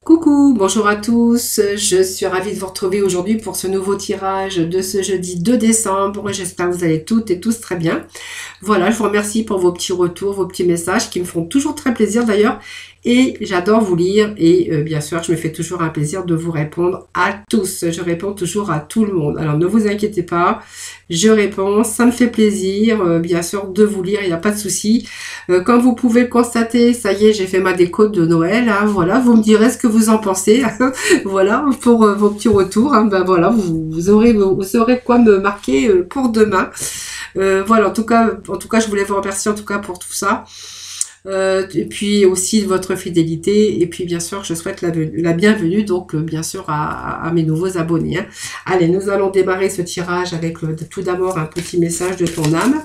Coucou, bonjour à tous, je suis ravie de vous retrouver aujourd'hui pour ce nouveau tirage de ce jeudi 2 décembre. J'espère que vous allez toutes et tous très bien. Voilà, je vous remercie pour vos petits retours, vos petits messages qui me font toujours très plaisir d'ailleurs. Et j'adore vous lire et bien sûr, je me fais toujours un plaisir de vous répondre à tous. Je réponds toujours à tout le monde. Alors ne vous inquiétez pas, je réponds, ça me fait plaisir bien sûr de vous lire, il n'y a pas de souci. Comme vous pouvez le constater, ça y est, j'ai fait ma déco de Noël. Hein, voilà, vous me direz ce que vous en pensez. Voilà, pour vos petits retours. Hein, ben voilà, vous saurez quoi me marquer pour demain. Voilà, en tout cas, je voulais vous remercier en tout cas pour tout ça. Et puis aussi de votre fidélité. Et puis bien sûr, je souhaite la bienvenue donc bien sûr à mes nouveaux abonnés. Hein. Allez, nous allons démarrer ce tirage avec tout d'abord un petit message de ton âme.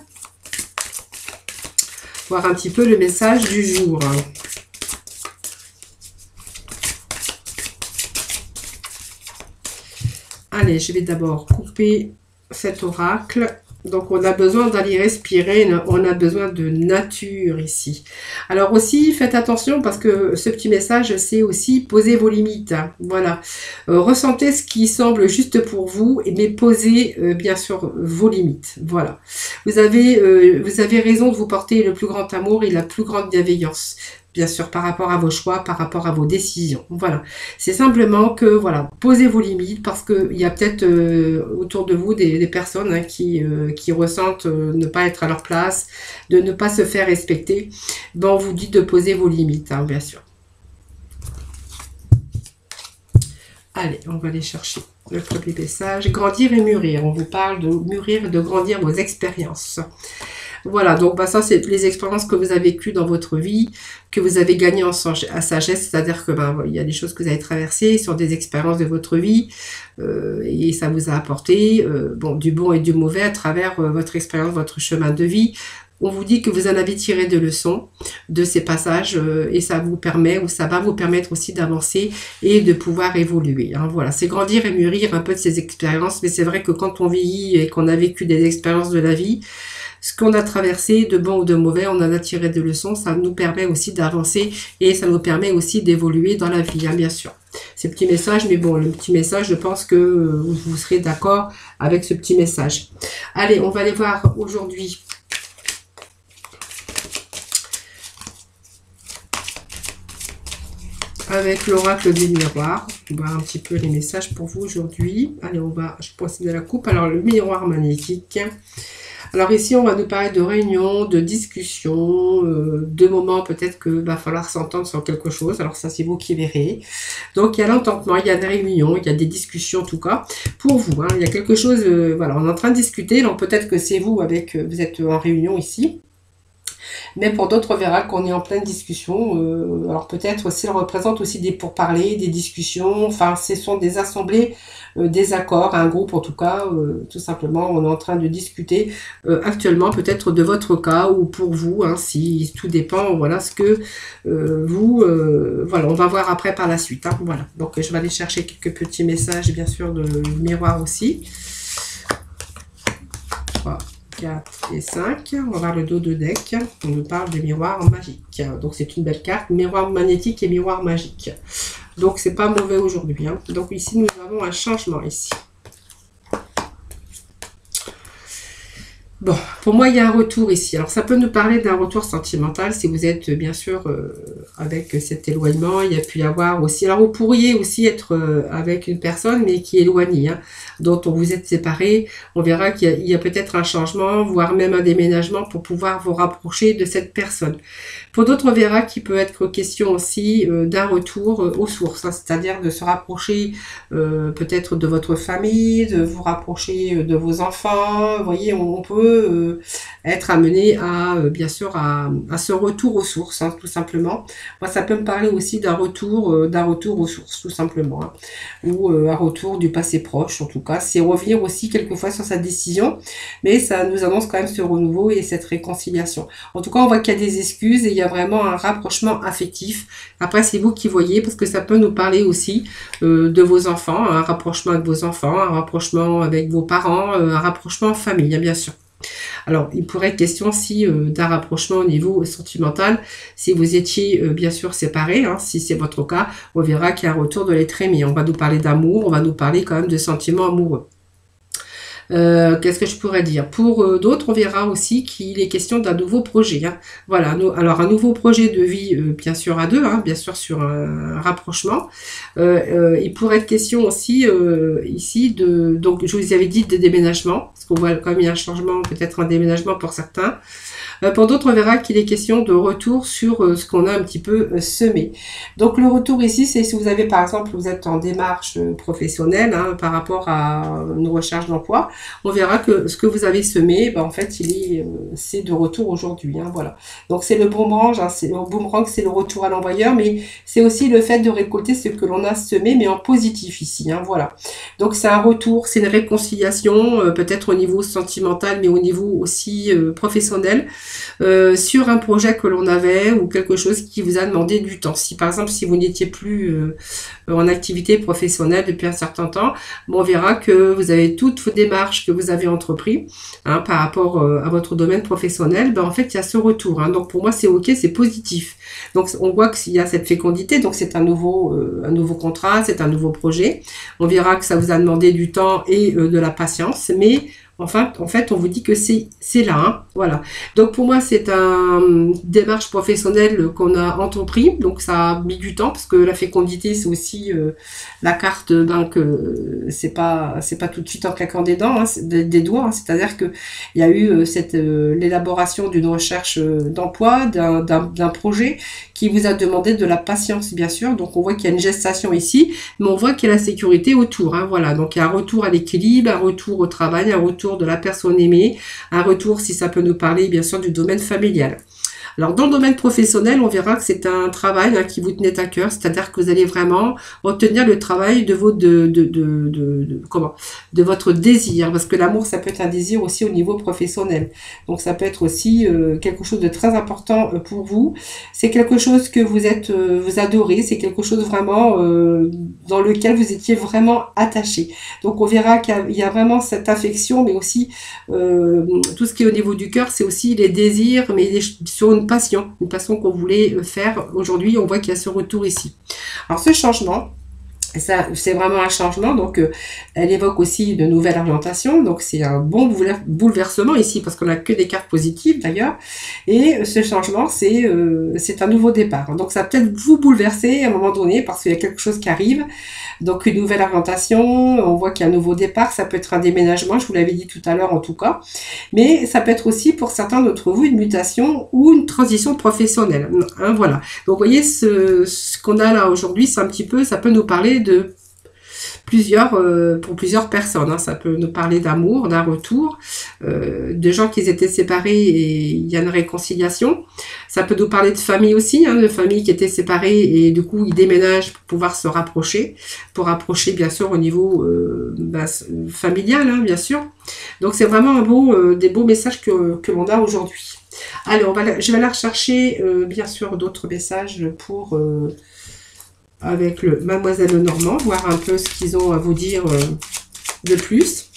Voir un petit peu le message du jour. Allez, je vais d'abord couper cet oracle. Donc, on a besoin d'aller respirer, on a besoin de nature ici. Alors aussi, faites attention parce que ce petit message, c'est aussi poser vos limites. Hein, voilà. Ressentez ce qui semble juste pour vous, mais posez bien sûr vos limites. Voilà. Vous avez raison de vous porter le plus grand amour et la plus grande bienveillance. Bien sûr, par rapport à vos choix, par rapport à vos décisions. Voilà. C'est simplement que, voilà, posez vos limites parce qu'il y a peut-être autour de vous des personnes hein, qui ressentent ne pas être à leur place, de ne pas se faire respecter. Ben, on vous dit de poser vos limites, hein, bien sûr. Allez, on va aller chercher le premier message. Grandir et mûrir. On vous parle de mûrir et de grandir vos expériences. Voilà, donc bah, ça, c'est les expériences que vous avez vécues dans votre vie, que vous avez gagnées en sagesse, c'est-à-dire que il y a des choses que vous avez traversées sur des expériences de votre vie, et ça vous a apporté du bon et du mauvais à travers votre expérience, votre chemin de vie. On vous dit que vous en avez tiré des leçons de ces passages et ça vous permet, ou ça va vous permettre aussi d'avancer et de pouvoir évoluer. Hein. Voilà, c'est grandir et mûrir un peu de ces expériences, mais c'est vrai que quand on vieillit et qu'on a vécu des expériences de la vie, ce qu'on a traversé, de bon ou de mauvais, on en a tiré des leçons, ça nous permet aussi d'avancer et ça nous permet aussi d'évoluer dans la vie, hein, bien sûr. Ces petits messages, mais bon, le petit message, je pense que vous serez d'accord avec ce petit message. Allez, on va aller voir aujourd'hui avec l'oracle des miroirs. On va voir un petit peu les messages pour vous aujourd'hui. Allez, je procède à la coupe. Alors, le miroir magnétique. Alors ici, on va nous parler de réunions, de discussions, de moments peut-être que va falloir s'entendre sur quelque chose. Alors ça, c'est vous qui verrez. Donc il y a l'entendement, il y a des réunions, il y a des discussions en tout cas. Pour vous, hein, il y a quelque chose, voilà, on est en train de discuter. Donc peut-être que c'est vous vous êtes en réunion ici. Mais pour d'autres, on verra qu'on est en pleine discussion. Alors peut-être aussi, elle représente aussi des pourparlers, des discussions. Enfin, ce sont des assemblées, des accords, un groupe en tout cas. Tout simplement, on est en train de discuter actuellement peut-être de votre cas ou pour vous. Hein, si tout dépend, voilà ce que voilà, on va voir après par la suite. Hein, voilà. Donc je vais aller chercher quelques petits messages, bien sûr, de miroir aussi. Voilà. 4 et 5, on va voir le dos de deck, on nous parle de miroir magique, donc c'est une belle carte, miroir magnétique et miroir magique, donc c'est pas mauvais aujourd'hui, hein. Donc ici nous avons un changement ici. Bon, pour moi, il y a un retour ici. Alors, ça peut nous parler d'un retour sentimental si vous êtes, bien sûr, avec cet éloignement. Il y a pu y avoir aussi... Alors, vous pourriez aussi être avec une personne, mais qui est éloignée, hein, dont on vous êtes séparés. On verra qu'il y a peut-être un changement, voire même un déménagement pour pouvoir vous rapprocher de cette personne. Pour d'autres, on verra qu'il peut être question aussi d'un retour aux sources, hein, c'est-à-dire de se rapprocher peut-être de votre famille, de vous rapprocher de vos enfants. Vous voyez, on peut être amené à, bien sûr, à ce retour aux sources, hein, tout simplement. Moi, ça peut me parler aussi d'un retour aux sources, tout simplement, hein, ou un retour du passé proche, en tout cas. C'est revenir aussi quelquefois sur sa décision, mais ça nous annonce quand même ce renouveau et cette réconciliation. En tout cas, on voit qu'il y a des excuses et il y a vraiment un rapprochement affectif. Après, c'est vous qui voyez, parce que ça peut nous parler aussi de vos enfants, un rapprochement avec vos enfants, un rapprochement avec vos parents, un rapprochement en famille, hein, bien sûr. Alors, il pourrait être question aussi d'un rapprochement au niveau sentimental, si vous étiez bien sûr séparés, hein, si c'est votre cas, on verra qu'il y a un retour de l'être aimé. On va nous parler d'amour, on va nous parler quand même de sentiments amoureux. Qu'est-ce que je pourrais dire? Pour d'autres, on verra aussi qu'il est question d'un nouveau projet. Hein. Voilà, alors un nouveau projet de vie, bien sûr à deux, hein, bien sûr sur un rapprochement. Il pourrait être question aussi ici de, donc je vous avais dit de déménagement, parce qu'on voit quand même il y a un changement, peut-être un déménagement pour certains. Pour d'autres, on verra qu'il est question de retour sur ce qu'on a un petit peu semé. Donc le retour ici, c'est si vous avez par exemple, vous êtes en démarche professionnelle hein, par rapport à une recherche d'emploi, on verra que ce que vous avez semé, ben, en fait, c'est de retour aujourd'hui. Hein, voilà. Donc c'est le boomerang, hein, c'est le retour à l'envoyeur, mais c'est aussi le fait de récolter ce que l'on a semé, mais en positif ici. Hein, voilà. Donc c'est un retour, c'est une réconciliation, peut-être au niveau sentimental, mais au niveau aussi professionnel. Sur un projet que l'on avait ou quelque chose qui vous a demandé du temps. Si par exemple, si vous n'étiez plus en activité professionnelle depuis un certain temps, bon, on verra que vous avez toutes vos démarches que vous avez entreprises hein, par rapport à votre domaine professionnel, ben, en fait, il y a ce retour. Hein. Donc pour moi, c'est ok, c'est positif. Donc on voit qu'il y a cette fécondité, donc c'est un nouveau contrat, c'est un nouveau projet. On verra que ça vous a demandé du temps et de la patience, mais enfin, en fait, on vous dit que c'est là, hein, voilà. Donc pour moi, c'est une démarche professionnelle qu'on a entrepris, donc ça a mis du temps parce que la fécondité, c'est aussi la carte, donc c'est pas tout de suite en claquant des dents, hein, des doigts. Hein, c'est-à-dire que il y a eu l'élaboration d'une recherche d'emploi, d'un projet qui vous a demandé de la patience, bien sûr. Donc on voit qu'il y a une gestation ici, mais on voit qu'il y a la sécurité autour. Hein, voilà. Donc il y a un retour à l'équilibre, un retour au travail, un retour de la personne aimée, un retour, si ça peut nous parler, bien sûr, du domaine familial. Alors, dans le domaine professionnel, on verra que c'est un travail hein, qui vous tenait à cœur, c'est-à-dire que vous allez vraiment obtenir le travail de votre désir, parce que l'amour, ça peut être un désir aussi au niveau professionnel. Donc, ça peut être aussi quelque chose de très important pour vous. C'est quelque chose que vous adorez, c'est quelque chose vraiment dans lequel vous étiez vraiment attaché. Donc, on verra qu'il y a vraiment cette affection, mais aussi tout ce qui est au niveau du cœur, c'est aussi les désirs, mais sur une passion qu'on voulait faire. Aujourd'hui, on voit qu'il y a ce retour ici. Alors, ce changement, ça, c'est vraiment un changement, donc elle évoque aussi de nouvelles orientations, donc c'est un bon bouleversement ici, parce qu'on n'a que des cartes positives d'ailleurs, et ce changement, c'est un nouveau départ. Donc ça peut-être vous bouleverser à un moment donné, parce qu'il y a quelque chose qui arrive, donc une nouvelle orientation, on voit qu'il y a un nouveau départ, ça peut être un déménagement, je vous l'avais dit tout à l'heure en tout cas, mais ça peut être aussi pour certains d'entre vous une mutation ou une transition professionnelle. Hein, voilà. Donc vous voyez, ce qu'on a là aujourd'hui, c'est un petit peu, ça peut nous parler de pour plusieurs personnes. Hein. Ça peut nous parler d'amour, d'un retour, de gens qui étaient séparés et il y a une réconciliation. Ça peut nous parler de famille aussi, hein, de familles qui étaient séparées et du coup ils déménagent pour pouvoir se rapprocher, pour rapprocher bien sûr au niveau familial, hein, bien sûr. Donc c'est vraiment des beaux messages que l'on a aujourd'hui. Allez, je vais aller rechercher bien sûr d'autres messages pour avec le Mademoiselle Normand, voir un peu ce qu'ils ont à vous dire de plus,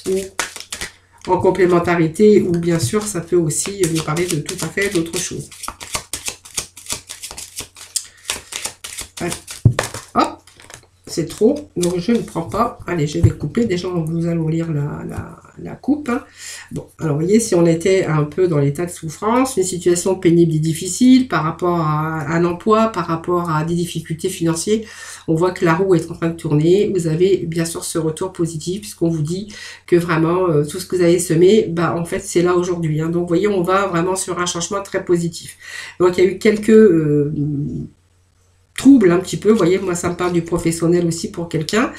ou en complémentarité, ou bien sûr, ça peut aussi nous parler de tout à fait d'autres choses. Allez. Hop, c'est trop, donc je ne prends pas. Allez, je vais couper. Déjà, nous allons lire la coupe. Hein. Bon, alors vous voyez, si on était un peu dans l'état de souffrance, une situation pénible et difficile par rapport à un emploi, par rapport à des difficultés financières, on voit que la roue est en train de tourner. Vous avez bien sûr ce retour positif puisqu'on vous dit que vraiment tout ce que vous avez semé, bah en fait c'est là aujourd'hui. Hein. Donc vous voyez, on va vraiment sur un changement très positif. Donc il y a eu quelques trouble un petit peu, vous voyez, moi ça me parle du professionnel aussi pour quelqu'un,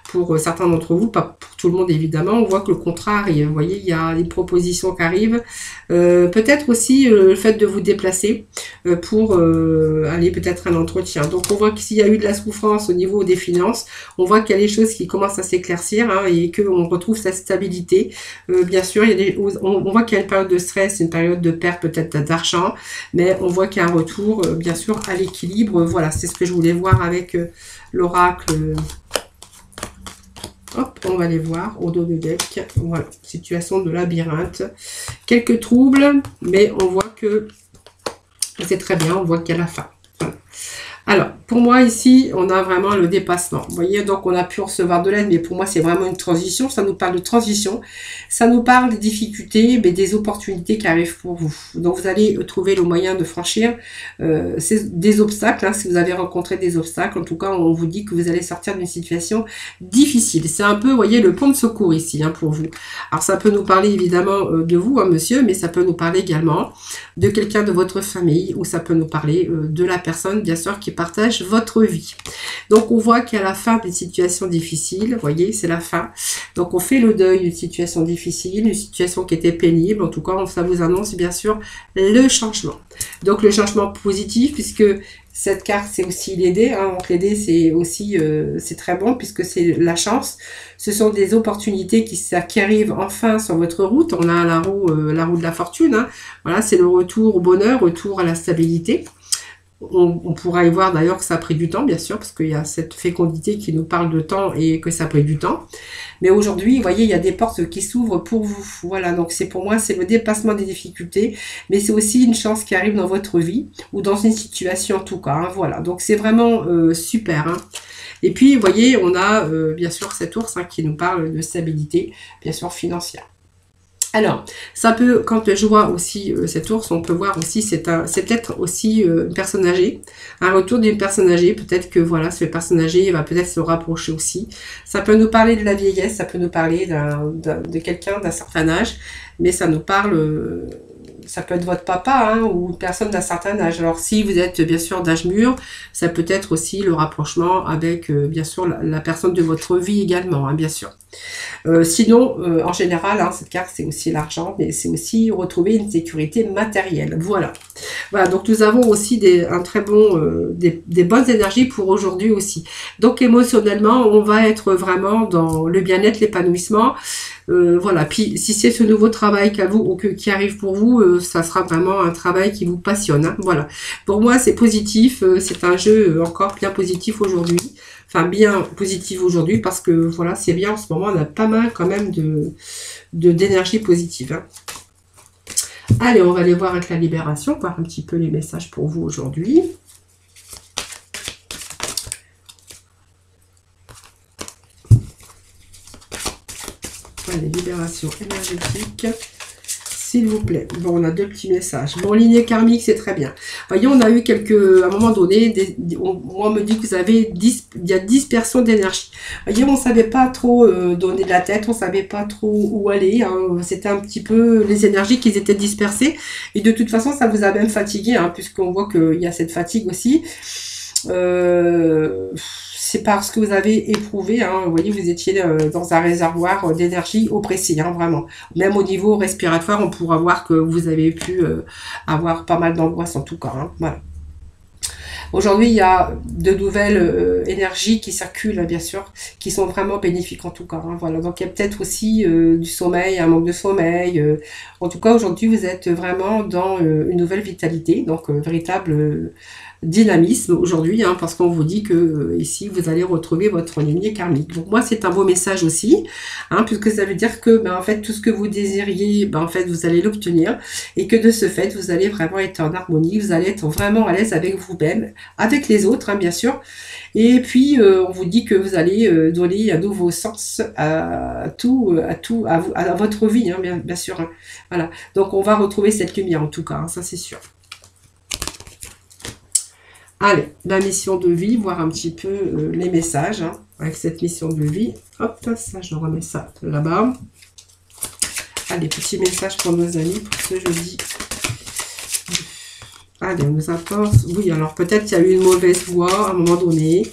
pour certains d'entre vous, pas pour tout le monde évidemment, on voit que le contrat arrive, vous voyez, il y a des propositions qui arrivent, peut-être aussi le fait de vous déplacer pour aller peut-être à un entretien, donc on voit que s'il y a eu de la souffrance au niveau des finances, on voit qu'il y a des choses qui commencent à s'éclaircir hein, et qu'on retrouve sa stabilité, bien sûr, il y a on voit qu'il y a une période de stress, une période de perte peut-être d'argent, mais on voit qu'il y a un retour bien sûr à l'équilibre, voilà, c'est ce que je voulais voir avec l'oracle. Hop, on va les voir au dos de deck. Voilà, situation de labyrinthe. Quelques troubles, mais on voit que c'est très bien, on voit qu'il y a la fin. Voilà. Alors, pour moi, ici, on a vraiment le dépassement. Vous voyez, donc on a pu recevoir de l'aide, mais pour moi, c'est vraiment une transition. Ça nous parle de transition. Ça nous parle des difficultés, mais des opportunités qui arrivent pour vous. Donc, vous allez trouver le moyen de franchir des obstacles. Hein, si vous avez rencontré des obstacles, en tout cas, on vous dit que vous allez sortir d'une situation difficile. C'est un peu, vous voyez, le pont de secours ici, hein, pour vous. Alors, ça peut nous parler évidemment de vous, hein, monsieur, mais ça peut nous parler également de quelqu'un de votre famille, ou ça peut nous parler de la personne, bien sûr, qui partage votre vie. Donc, on voit qu'à la fin d'une situation difficile, vous voyez, c'est la fin. Donc, on fait le deuil d'une situation difficile, une situation qui était pénible. En tout cas, ça vous annonce, bien sûr, le changement. Donc, le changement positif, puisque cette carte, c'est aussi les dés. Hein. Donc, les dés, c'est aussi, c'est très bon, puisque c'est la chance. Ce sont des opportunités qui arrivent enfin sur votre route. On a la roue de la fortune. Hein. Voilà, c'est le retour au bonheur, retour à la stabilité. On pourra y voir d'ailleurs que ça a pris du temps, bien sûr, parce qu'il y a cette fécondité qui nous parle de temps et que ça a pris du temps. Mais aujourd'hui, vous voyez, il y a des portes qui s'ouvrent pour vous. Voilà, donc c'est pour moi, c'est le dépassement des difficultés, mais c'est aussi une chance qui arrive dans votre vie, ou dans une situation en tout cas. Hein, voilà, donc c'est vraiment super. Hein. Et puis, vous voyez, on a bien sûr cet ours hein, qui nous parle de stabilité, bien sûr, financière. Alors, ça peut, quand je vois aussi cet ours, on peut voir aussi, c'est peut-être aussi une personne âgée, un retour d'une personne âgée, peut-être que voilà, ce personne âgée va peut-être se rapprocher aussi. Ça peut nous parler de la vieillesse, ça peut nous parler de quelqu'un d'un certain âge, mais ça nous parle, ça peut être votre papa hein, ou une personne d'un certain âge. Alors si vous êtes bien sûr d'âge mûr, ça peut être aussi le rapprochement avec bien sûr la personne de votre vie également, hein, bien sûr. Sinon, en général, hein, cette carte, c'est aussi l'argent, mais c'est aussi retrouver une sécurité matérielle. Voilà. Voilà, donc nous avons aussi des bonnes énergies pour aujourd'hui aussi. Donc émotionnellement, on va être vraiment dans le bien-être, l'épanouissement. Voilà, puis si c'est ce nouveau travail qui arrive pour vous, ça sera vraiment un travail qui vous passionne. Hein, voilà. Pour moi, c'est positif, c'est un jeu encore bien positif aujourd'hui. Enfin, bien positif aujourd'hui parce que voilà, c'est bien en ce moment, on a pas mal quand même d'énergie positive. Hein. Allez, on va aller voir avec la libération, voir un petit peu les messages pour vous aujourd'hui. Allez, libération énergétique. S'il vous plaît. Bon, on a deux petits messages. Bon, lignée karmique, c'est très bien. Voyez, on a eu à un moment donné, on me dit que vous avez il y a dispersion d'énergie. Voyez, on ne savait pas trop donner de la tête, on ne savait pas trop où aller. Hein. C'était un petit peu les énergies qui étaient dispersées. Et de toute façon, ça vous a même fatigué, hein, puisqu'on voit qu'il y a cette fatigue aussi. C'est parce que vous avez éprouvé, hein, vous voyez, vous étiez dans un réservoir d'énergie oppressé, hein, vraiment. Même au niveau respiratoire, on pourra voir que vous avez pu avoir pas mal d'angoisse en tout cas. Hein, voilà. Aujourd'hui, il y a de nouvelles énergies qui circulent, bien sûr, qui sont vraiment bénéfiques en tout cas. Hein, voilà. Donc, il y a peut-être aussi du sommeil, un manque de sommeil. En tout cas, aujourd'hui, vous êtes vraiment dans une nouvelle vitalité, donc véritable dynamisme aujourd'hui, hein, parce qu'on vous dit que ici, vous allez retrouver votre lignée karmique. Donc, moi, c'est un beau message aussi, hein, puisque ça veut dire que, en fait, tout ce que vous désiriez, en fait, vous allez l'obtenir et que de ce fait, vous allez vraiment être en harmonie, vous allez être vraiment à l'aise avec vous-même, avec les autres, hein, bien sûr. Et puis, on vous dit que vous allez donner un nouveau sens à votre vie, hein, bien sûr. Hein. Voilà. Donc, on va retrouver cette lumière, en tout cas, hein, ça c'est sûr. Allez, la mission de vie, voir un petit peu les messages, hein, avec cette mission de vie. Hop, ça, je remets ça là-bas. Allez, petit message pour nos amis pour ce jeudi. Allez, on nous apporte... Oui, alors peut-être qu'il y a eu une mauvaise voix à un moment donné.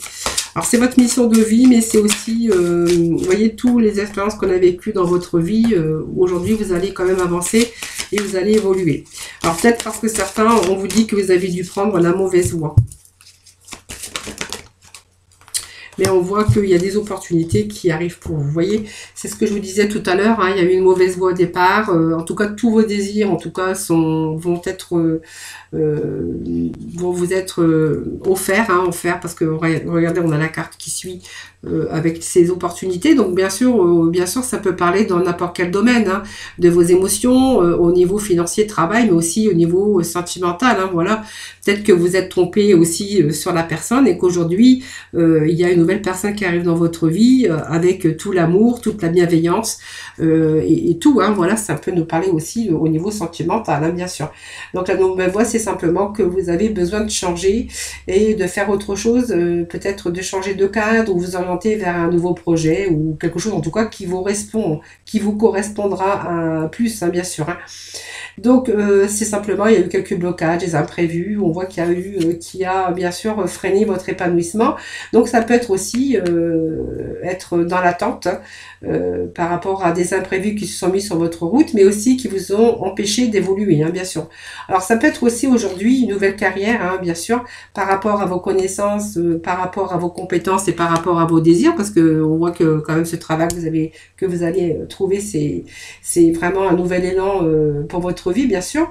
Alors, c'est votre mission de vie, mais c'est aussi, vous voyez, toutes les expériences qu'on a vécues dans votre vie. Aujourd'hui, vous allez quand même avancer et vous allez évoluer. Alors, peut-être parce que certains, on vous dit que vous avez dû prendre la mauvaise voie. mais on voit qu'il y a des opportunités qui arrivent pour vous. Vous voyez, c'est ce que je vous disais tout à l'heure, hein, il y a eu une mauvaise voie au départ. En tout cas, tous vos désirs, en tout cas, vont vous être offerts, parce que regardez, on a la carte qui suit avec ces opportunités. Donc bien sûr, ça peut parler dans n'importe quel domaine, hein, de vos émotions, au niveau financier, travail, mais aussi au niveau sentimental. Hein, voilà, peut-être que vous êtes trompé aussi sur la personne et qu'aujourd'hui il y a une nouvelle personne qui arrive dans votre vie avec tout l'amour, toute la bienveillance et tout. Hein, voilà, ça peut nous parler aussi au niveau sentimental, hein, bien sûr. Donc la nouvelle voie, c'est simplement que vous avez besoin de changer et de faire autre chose, peut-être de changer de cadre ou vous orienter vers un nouveau projet ou quelque chose en tout cas qui vous correspondra plus, hein, bien sûr. Hein. Donc c'est simplement, il y a eu quelques blocages, des imprévus, on voit qu'il y a eu, qui a bien sûr freiné votre épanouissement. Donc ça peut être aussi être dans l'attente par rapport à des imprévus qui se sont mis sur votre route, mais aussi qui vous ont empêché d'évoluer, hein, bien sûr. Alors ça peut être aussi aujourd'hui une nouvelle carrière, hein, bien sûr, par rapport à vos connaissances, par rapport à vos compétences et par rapport à vos désirs, parce que on voit que quand même ce travail que vous allez trouver, c'est vraiment un nouvel élan pour votre vie, bien sûr.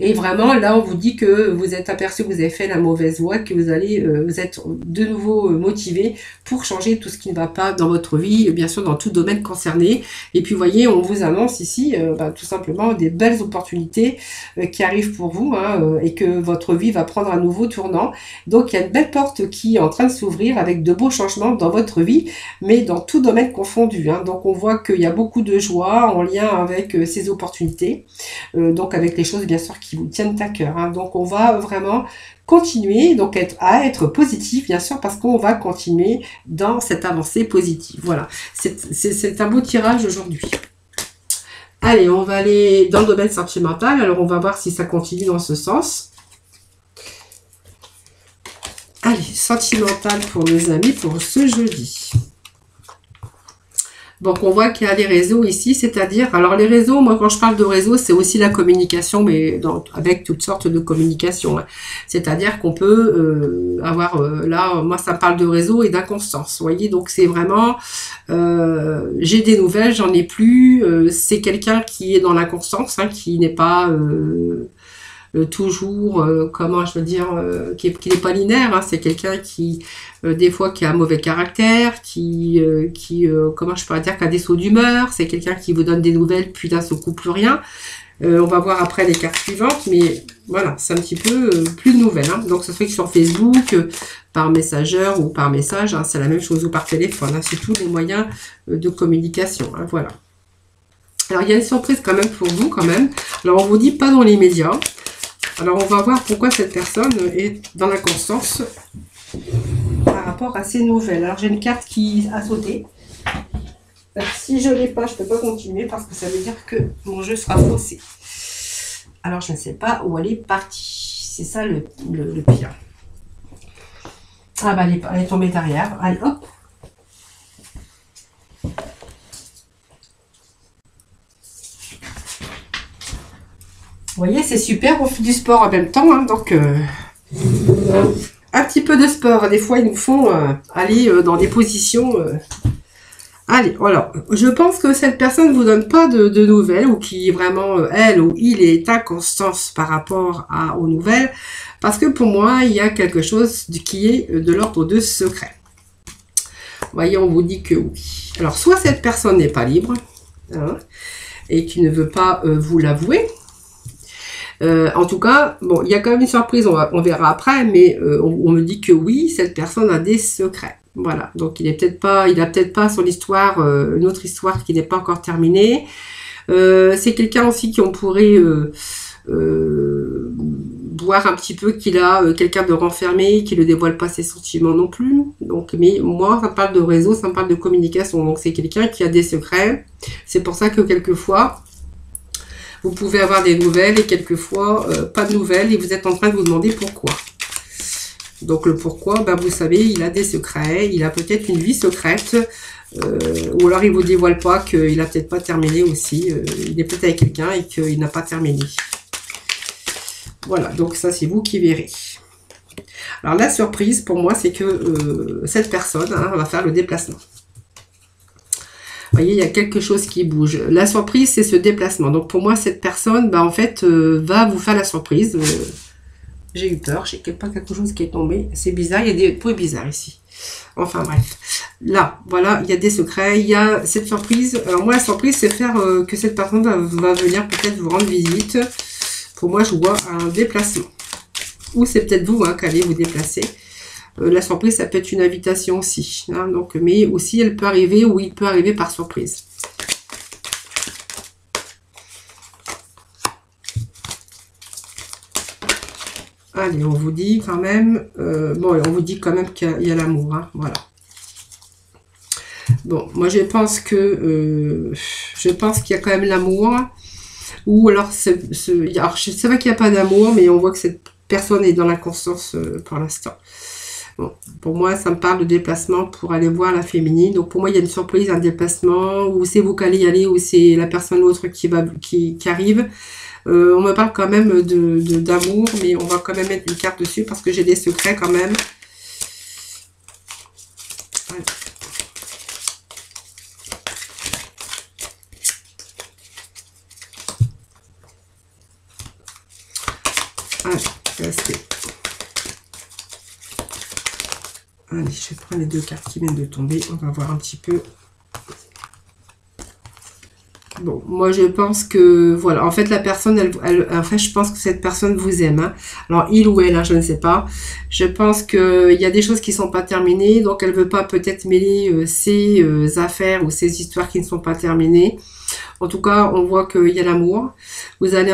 Et vraiment, là, on vous dit que vous êtes aperçu que vous avez fait la mauvaise voie, que vous allez, vous êtes de nouveau motivé pour changer tout ce qui ne va pas dans votre vie, bien sûr, dans tout domaine concerné. Et puis, vous voyez, on vous annonce ici, tout simplement, des belles opportunités qui arrivent pour vous, hein, et que votre vie va prendre un nouveau tournant. Donc, il y a une belle porte qui est en train de s'ouvrir avec de beaux changements dans votre vie, mais dans tout domaine confondu. Hein. Donc, on voit qu'il y a beaucoup de joie en lien avec ces opportunités, donc avec les choses, bien sûr, qui vous tiennent à cœur. Hein. Donc on va vraiment continuer donc à être positif, bien sûr, parce qu'on va continuer dans cette avancée positive. Voilà, c'est un beau tirage aujourd'hui. Allez, on va aller dans le domaine sentimental. Alors on va voir si ça continue dans ce sens. Allez, sentimental pour nos amis pour ce jeudi. Donc, on voit qu'il y a des réseaux ici, c'est-à-dire... Alors, les réseaux, moi, quand je parle de réseau, c'est aussi la communication, mais avec toutes sortes de communication. Hein. C'est-à-dire qu'on peut avoir... là, moi, ça me parle de réseau et d'inconstance. Vous voyez, donc c'est vraiment... j'ai des nouvelles, j'en ai plus. C'est quelqu'un qui est dans l'inconstance, hein, qui n'est pas... toujours, comment je veux dire, qui n'est pas linéaire, hein, c'est quelqu'un qui, des fois, qui a un mauvais caractère, qui comment je pourrais dire, qui a des sauts d'humeur, c'est quelqu'un qui vous donne des nouvelles, puis d'un seul coup, plus rien. On va voir après les cartes suivantes, mais voilà, c'est un petit peu plus de nouvelles. Hein. Donc, ce serait que sur Facebook, par Messenger ou par message, hein, c'est la même chose, ou par téléphone, hein, c'est tous les moyens de communication, hein, voilà. Alors, il y a une surprise quand même pour vous, quand même. Alors, on vous dit pas dans les médias. Alors, on va voir pourquoi cette personne est dans l'inconstance par rapport à ces nouvelles. Alors, j'ai une carte qui a sauté. Si je ne l'ai pas, je ne peux pas continuer parce que ça veut dire que mon jeu sera faussé. Alors, je ne sais pas où elle est partie. C'est ça le pire. Ah, bah, elle est tombée derrière. Allez, hop. Vous voyez, c'est super, on fait du sport en même temps, hein, donc un petit peu de sport. Des fois, ils nous font aller dans des positions... Allez, voilà. Je pense que cette personne ne vous donne pas de nouvelles ou qui vraiment, elle ou il est inconstance par rapport aux nouvelles. Parce que pour moi, il y a quelque chose qui est de l'ordre de secret. Vous voyez, on vous dit que oui. Alors, soit cette personne n'est pas libre, hein, et qui ne veut pas vous l'avouer. En tout cas, bon, il y a quand même une surprise, on verra après, mais on me dit que oui, cette personne a des secrets. Voilà, donc il a peut-être pas son histoire, une autre histoire qui n'est pas encore terminée. C'est quelqu'un aussi qui on pourrait voir un petit peu qu'il a quelqu'un de renfermé, qui ne dévoile pas ses sentiments non plus. Donc, mais moi, ça me parle de réseau, ça me parle de communication. Donc c'est quelqu'un qui a des secrets. C'est pour ça que quelquefois, vous pouvez avoir des nouvelles et quelquefois pas de nouvelles et vous êtes en train de vous demander pourquoi. Donc le pourquoi, ben, vous savez, il a des secrets, il a peut-être une vie secrète, ou alors il ne vous dévoile pas qu'il n'a peut-être pas terminé aussi, il est peut-être avec quelqu'un et qu'il n'a pas terminé. Voilà, donc ça c'est vous qui verrez. Alors la surprise pour moi, c'est que cette personne va faire le déplacement. Vous voyez, il y a quelque chose qui bouge. La surprise, c'est ce déplacement. Donc pour moi, cette personne, en fait, va vous faire la surprise. J'ai eu peur, j'ai pas quelque chose qui est tombé. C'est bizarre, il y a des bruits bizarres ici. Enfin bref. Là, voilà, il y a des secrets, il y a cette surprise. Alors moi, la surprise, c'est faire que cette personne va venir peut-être vous rendre visite. Pour moi, je vois un déplacement. Ou c'est peut-être vous qui allez vous déplacer. La surprise, ça peut être une invitation aussi. Donc, mais aussi, elle peut arriver ou il peut arriver par surprise. Allez, on vous dit quand même... bon, on vous dit quand même qu'il y a l'amour. Voilà. Bon, moi, je pense qu'il y a quand même l'amour. Ou alors, c'est vrai qu'il n'y a pas d'amour, mais on voit que cette personne est dans l'inconscience pour l'instant. Bon, pour moi, ça me parle de déplacement pour aller voir la féminine. Donc, pour moi, il y a une surprise, un déplacement, ou c'est vous qui allez y aller, ou c'est la personne l'autre qui arrive. On me parle quand même d'amour, mais on va quand même mettre une carte dessus parce que j'ai des secrets quand même. Ouais. Allez, je vais prendre les deux cartes qui viennent de tomber. On va voir un petit peu. Bon, moi je pense que, voilà, en fait la personne, en fait je pense que cette personne vous aime. Alors il ou elle, je ne sais pas. Je pense qu'il y a des choses qui ne sont pas terminées, donc elle ne veut pas peut-être mêler ses affaires ou ses histoires qui ne sont pas terminées. En tout cas, on voit qu'il y a l'amour. Vous allez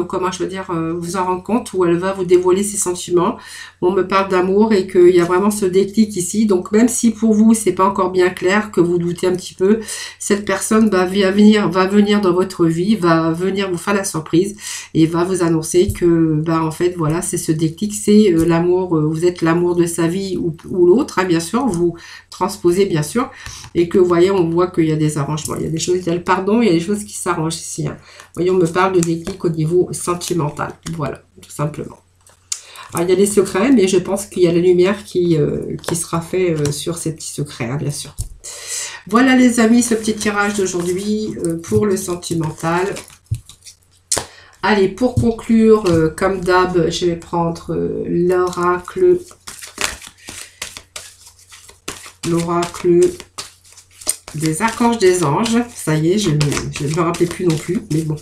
comment je veux dire, vous en rendre compte, où elle va vous dévoiler ses sentiments. On me parle d'amour et qu'il y a vraiment ce déclic ici. Donc même si pour vous c'est pas encore bien clair, que vous doutez un petit peu, cette personne va venir dans votre vie, va venir vous faire la surprise et va vous annoncer que en fait voilà, c'est ce déclic, c'est l'amour. Vous êtes l'amour de sa vie ou l'autre, bien sûr. Vous transposez bien sûr, et que vous voyez, on voit qu'il y a des arrangements, il y a des choses, il y a le pardon, il y a des choses qui s'arrangent ici. Vous voyez, on me parle de déclic au niveau sentimental, voilà, tout simplement. Alors, il y a des secrets, mais je pense qu'il y a la lumière qui sera fait sur ces petits secrets, bien sûr. Voilà les amis, ce petit tirage d'aujourd'hui pour le sentimental. Allez, pour conclure, comme d'hab, je vais prendre l'oracle des archanges des anges. Ça y est, je ne me rappelais plus non plus, mais bon.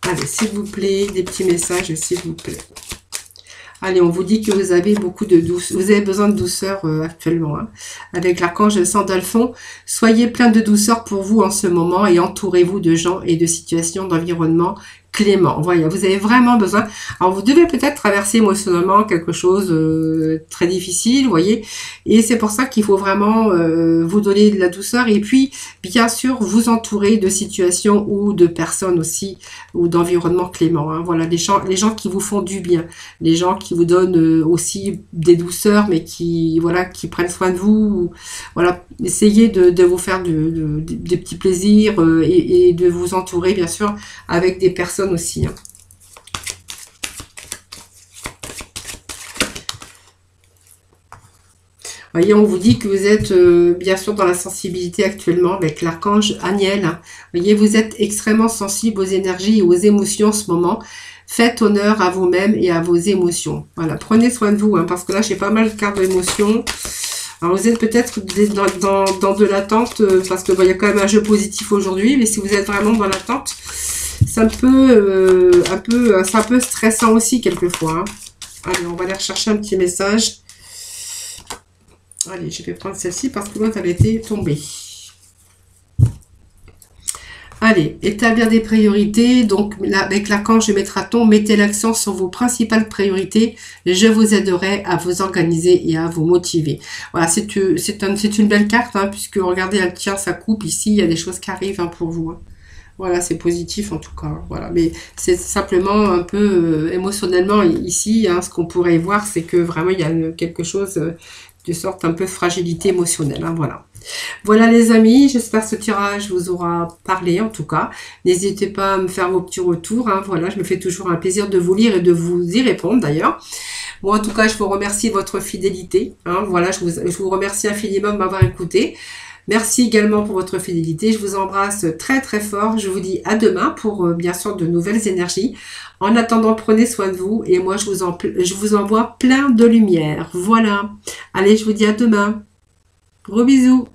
Allez, s'il vous plaît, des petits messages, s'il vous plaît. Allez, on vous dit que vous avez beaucoup de douceur, vous avez besoin de douceur actuellement. Avec l'archange Sandalphon, soyez plein de douceur pour vous en ce moment et entourez-vous de gens et de situations d'environnement clément. Voilà, vous avez vraiment besoin. Alors, vous devez peut-être traverser émotionnellement quelque chose très difficile, vous voyez. Et c'est pour ça qu'il faut vraiment vous donner de la douceur. Et puis, bien sûr, vous entourer de situations ou de personnes aussi, ou d'environnement clément. Voilà, les gens qui vous font du bien. Les gens qui vous donnent aussi des douceurs, mais qui prennent soin de vous. Voilà, essayez de vous faire des petits plaisirs et de vous entourer, bien sûr, avec des personnes aussi. Voyez, on vous dit que vous êtes bien sûr dans la sensibilité actuellement avec l'archange Aniel. Voyez, vous êtes extrêmement sensible aux énergies et aux émotions en ce moment. Faites honneur à vous-même et à vos émotions. Voilà, prenez soin de vous, parce que là, j'ai pas mal de cartes d'émotions. Alors, vous êtes peut-être dans de l'attente, parce que il y a quand même un jeu positif aujourd'hui, mais si vous êtes vraiment dans l'attente, c'est un peu stressant aussi quelquefois. Allez, on va aller rechercher un petit message. Allez, je vais prendre celle-ci parce que l'autre, elle était tombée. Allez, établir des priorités. Donc, là, avec l'archange Métraton, mettez l'accent sur vos principales priorités. Je vous aiderai à vous organiser et à vous motiver. Voilà, c'est une belle carte, puisque regardez, elle tient sa coupe ici. Il y a des choses qui arrivent pour vous. Voilà, c'est positif en tout cas. Voilà, mais c'est simplement un peu émotionnellement ici. Ce qu'on pourrait voir, c'est que vraiment il y a quelque chose de sorte un peu fragilité émotionnelle. Voilà. Voilà les amis, j'espère que ce tirage vous aura parlé en tout cas. N'hésitez pas à me faire vos petits retours. Hein. Voilà, je me fais toujours un plaisir de vous lire et de vous y répondre d'ailleurs. Moi en tout cas, je vous remercie de votre fidélité. Hein. Voilà, je vous remercie infiniment de m'avoir écouté. Merci également pour votre fidélité. Je vous embrasse très très fort. Je vous dis à demain pour bien sûr de nouvelles énergies. En attendant, prenez soin de vous et moi je vous envoie plein de lumière. Voilà. Allez, je vous dis à demain. Gros bisous.